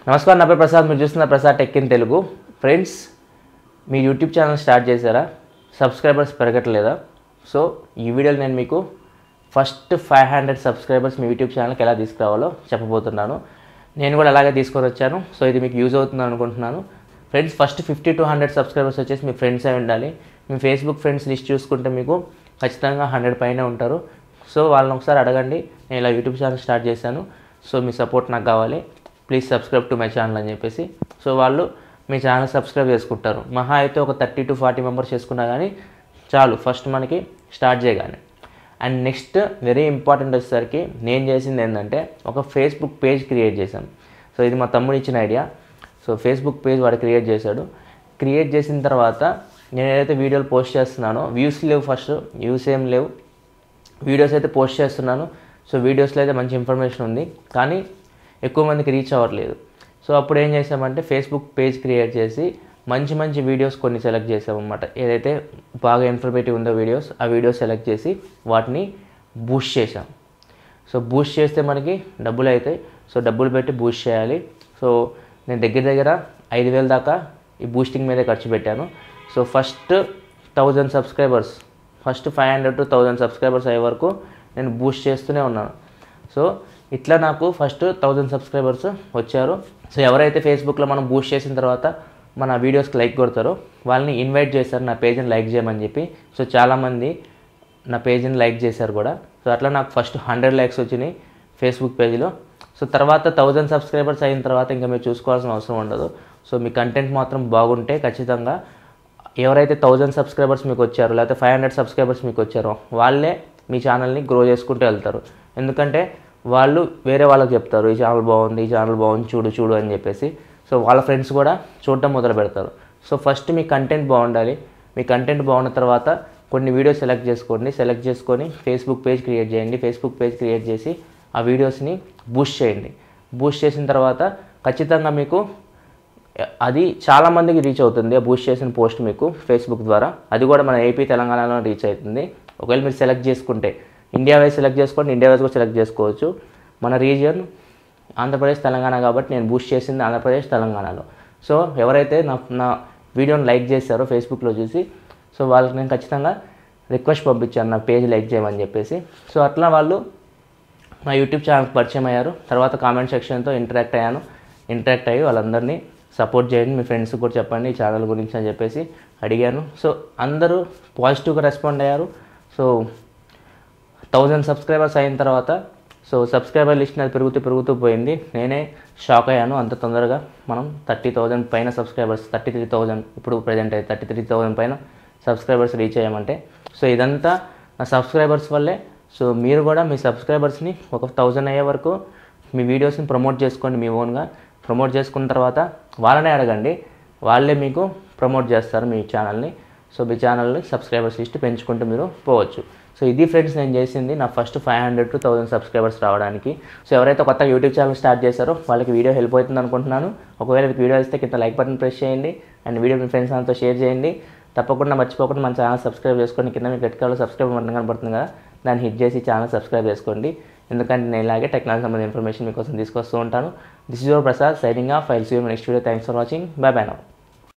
నమస్కారం, నా పేరు ప్రసాద్. మీరు చూస్తున్న Prasad tech in Telugu. Friends, me YouTube channel start చేశారా? సబ్స్క్రైబర్స్ పెరగట్లేదా? సో ఈ వీడియోలో నేను మీకు ఫస్ట్ 500 సబ్స్క్రైబర్స్ మీ యూట్యూబ్ ఛానల్కి ఎలా తీసుకురావాలో చెప్పబోతున్నాను. నేను కూడా అలాగే తీసుకొని వచ్చాను. సో ఇది మీకు యూజ్ అవుతుంది అనుకుంటున్నాను. ఫ్రెండ్స్, ఫస్ట్ 50 to 100 సబ్స్క్రైబర్స్ వచ్చేసి మీ ఫ్రెండ్స్ అయి ఉండాలి. మీ ఫేస్బుక్ ఫ్రెండ్స్ లిస్ట్ చూసుకుంటే మీకు ఖచ్చితంగా 100 పైన ఉంటారు. సో వాళ్ళని ఒకసారి అడగండి, నేను ఇలా యూట్యూబ్ ఛానల్ స్టార్ట్ చేశాను, సో మీ సపోర్ట్ నాకు కావాలి, please subscribe to my channel అని చెప్పేసి. సో వాళ్ళు మీ ఛానల్ సబ్స్క్రైబ్ చేసుకుంటారు. మహా అయితే ఒక 30 to 40 మెంబర్స్ చేసుకున్నా కానీ చాలు ఫస్ట్ మనకి స్టార్ట్ చేయగానే. అండ్ నెక్స్ట్ వెరీ ఇంపార్టెంట్ వచ్చేసరికి నేను చేసింది ఏంటంటే ఒక ఫేస్బుక్ పేజ్ క్రియేట్ చేశాను. సో ఇది మా తమ్ముడు ఇచ్చిన ఐడియా. సో ఫేస్బుక్ పేజ్ వాడు క్రియేట్ చేశాడు. క్రియేట్ చేసిన తర్వాత నేను ఏదైతే వీడియోలు పోస్ట్ చేస్తున్నానో వ్యూస్ లేవు, ఫస్ట్ వ్యూస్ ఏం లేవు, వీడియోస్ అయితే పోస్ట్ చేస్తున్నాను. సో వీడియోస్లో అయితే మంచి ఇన్ఫర్మేషన్ ఉంది, కానీ ఎక్కువ మందికి రీచ్ అవ్వట్లేదు. సో అప్పుడు ఏం చేసామంటే ఫేస్బుక్ పేజ్ క్రియేట్ చేసి మంచి మంచి వీడియోస్ కొన్ని సెలెక్ట్ చేసామన్నమాట. ఏదైతే బాగా ఇన్ఫర్మేటివ్ ఉందో వీడియోస్, ఆ వీడియోస్ సెలెక్ట్ చేసి వాటిని బూస్ట్ చేసాం. సో బూస్ట్ చేస్తే మనకి డబ్బులు అవుతాయి. సో డబ్బులు పెట్టి బూస్ట్ చేయాలి. సో నేను దగ్గర 5,000 దాకా ఈ బూస్టింగ్ మీదే ఖర్చు పెట్టాను. So first 1000 subscribers, first 500 to 1000 subscribers అయ్యే వరకు నేను బూస్ట్ చేస్తూనే ఉన్నాను. సో ఇట్లా నాకు ఫస్ట్ 1000 సబ్స్క్రైబర్స్ వచ్చారు. సో ఎవరైతే ఫేస్బుక్లో మనం బూస్ట్ చేసిన తర్వాత మన వీడియోస్కి లైక్ కొడతారో వాళ్ళని ఇన్వైట్ చేశారు నా పేజ్ని లైక్ చేయమని చెప్పి. సో చాలామంది నా పేజ్ని లైక్ చేశారు కూడా. సో అట్లా నాకు ఫస్ట్ 100 లైక్స్ వచ్చినాయి ఫేస్బుక్ పేజ్లో. సో తర్వాత 1000 సబ్స్క్రైబర్స్ అయిన తర్వాత ఇంకా మీరు చూసుకోవాల్సిన అవసరం ఉండదు. సో మీ కంటెంట్ మాత్రం బాగుంటే ఖచ్చితంగా ఎవరైతే 1000 సబ్స్క్రైబర్స్ మీకు వచ్చారో లేకపోతే 500 సబ్స్క్రైబర్స్ మీకు వచ్చారో వాళ్ళే మీ ఛానల్ని గ్రో చేసుకుంటూ వెళ్తారు. ఎందుకంటే వాళ్ళు వేరే వాళ్ళకి చెప్తారు, ఈ ఛానల్ బాగుంది, ఈ ఛానల్ బాగుంది, చూడు అని చెప్పేసి. సో వాళ్ళ ఫ్రెండ్స్ కూడా చూడటం మొదలు పెడతారు. సో ఫస్ట్ మీ కంటెంట్ బాగుండాలి. మీ కంటెంట్ బాగున్న తర్వాత కొన్ని వీడియోస్ సెలెక్ట్ చేసుకొని ఫేస్బుక్ పేజ్ క్రియేట్ చేయండి. ఫేస్బుక్ పేజ్ క్రియేట్ చేసి ఆ వీడియోస్ని బూస్ట్ చేయండి. బూస్ట్ చేసిన తర్వాత ఖచ్చితంగా మీకు అది చాలామందికి రీచ్ అవుతుంది. ఆ బూస్ట్ చేసిన పోస్ట్ మీకు ఫేస్బుక్ ద్వారా అది కూడా మన ఏపీ తెలంగాణలో రీచ్ అవుతుంది. ఒకవేళ మీరు సెలెక్ట్ చేసుకుంటే ఇండియా వైజ్ సెలెక్ట్ చేసుకోండి, ఇండియా వైజ్ కూడా సెలెక్ట్ చేసుకోవచ్చు. మన రీజియన్ ఆంధ్రప్రదేశ్ తెలంగాణ కాబట్టి నేను బూస్ట్ చేసింది ఆంధ్రప్రదేశ్ తెలంగాణలో. సో ఎవరైతే నా వీడియోని లైక్ చేశారో ఫేస్బుక్లో చూసి, సో వాళ్ళకి నేను ఖచ్చితంగా రిక్వెస్ట్ పంపించాను నా పేజ్ లైక్ చేయమని చెప్పేసి. సో అట్లా వాళ్ళు నా యూట్యూబ్ ఛానల్కి పరిచయం అయ్యారు. తర్వాత కామెంట్ సెక్షన్తో ఇంటరాక్ట్ అయ్యి వాళ్ళందరినీ సపోర్ట్ చేయండి, మీ ఫ్రెండ్స్కి కూడా చెప్పండి ఈ ఛానల్ గురించి అని చెప్పేసి అడిగాను. సో అందరూ పాజిటివ్గా రెస్పాండ్ అయ్యారు. సో 1000 సబ్స్క్రైబర్స్ అయిన తర్వాత సో సబ్స్క్రైబర్ లిస్ట్ అది పెరుగుతూ పోయింది. నేనే షాక్ అయ్యాను, అంత తొందరగా మనం 30,000 పైన సబ్స్క్రైబర్స్, 33,000 ఇప్పుడు ప్రజెంట్ అయితే 33,000 పైన సబ్స్క్రైబర్స్ రీచ్ అయ్యామంటే సో ఇదంతా నా సబ్స్క్రైబర్స్ వల్లే. సో మీరు కూడా మీ సబ్స్క్రైబర్స్ని ఒక 1000 అయ్యే వరకు మీ వీడియోస్ని ప్రమోట్ చేసుకోండి. మీ ఓన్గా ప్రమోట్ చేసుకున్న తర్వాత వాళ్ళనే అడగండి, వాళ్ళే మీకు ప్రమోట్ చేస్తారు మీ ఛానల్ని. సో మీ ఛానల్ని సబ్స్క్రైబర్స్ లిస్ట్ పెంచుకుంటూ మీరు పోవచ్చు. సో ఇది ఫ్రెండ్స్ నేను చేసింది నా ఫస్ట్ 500 to 1000 సబ్స్క్రైబర్స్ రావడానికి. సో ఎవరైతే కొత్త యూట్యూబ్ ఛానల్ స్టార్ట్ చేశారో వాళ్ళకి వీడియో హెల్ప్ అవుతుంది అనుకుంటున్నాను. ఒకవేళ మీకు వీడియో ఇస్తే కింద లైక్ బటన్ ప్రెస్ చేయండి అండ్ వీడియో మీ ఫ్రెండ్స్ అంతా షేర్ చేయండి. తప్పకుండా మర్చిపోకుండా మన ఛానల్ సబ్స్క్రైబ్ చేసుకోండి. కింద మీకు రెడ్ కలర్ సబ్స్క్రైబ్ బటన్ కనబడుతుంది కదా, దాన్ని హిట్ చేసి ఛానల్ సబ్స్క్రైబ్ చేసుకోండి. ఎందుకంటే నేను ఇలాగే టెక్నాలజీ సంబంధించిన ఇన్ఫర్మేషన్ మీకోసం తీసుకొస్తూ ఉంటాను. This is your Prasad signing off. I will see you next video. Thanks for watching. Bye bye now.